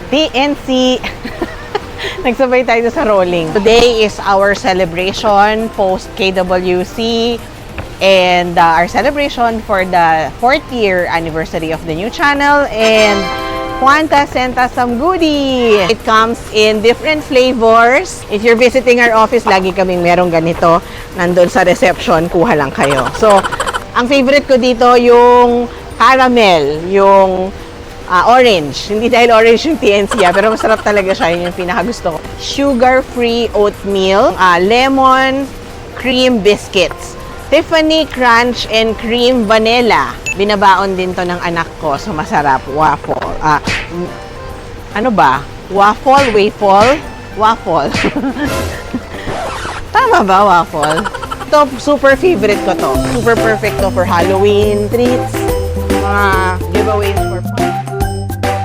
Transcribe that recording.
TNC. Nagsabay tayo sa rolling. Today is our celebration post KWC and our celebration for the 4th year anniversary of the new channel, and Quanta sent us some goodie. It comes in different flavors. If you're visiting our office, lagi kaming merong ganito. Nandun sa reception, kuha lang kayo. So, ang favorite ko dito yung caramel, yung orange. Hindi dahil orange yung TNC, pero masarap talaga siya. Yun yung pinakagusto ko. Sugar-free oatmeal, lemon cream biscuits, Tiffany Crunch and Cream Vanilla. Binabaon din to ng anak ko, so masarap. Waffle. Ano ba? Waffle? Waffle? Waffle. Tama ba, waffle? Ito, super favorite ko to. Super perfect to for Halloween treats, mga giveaways for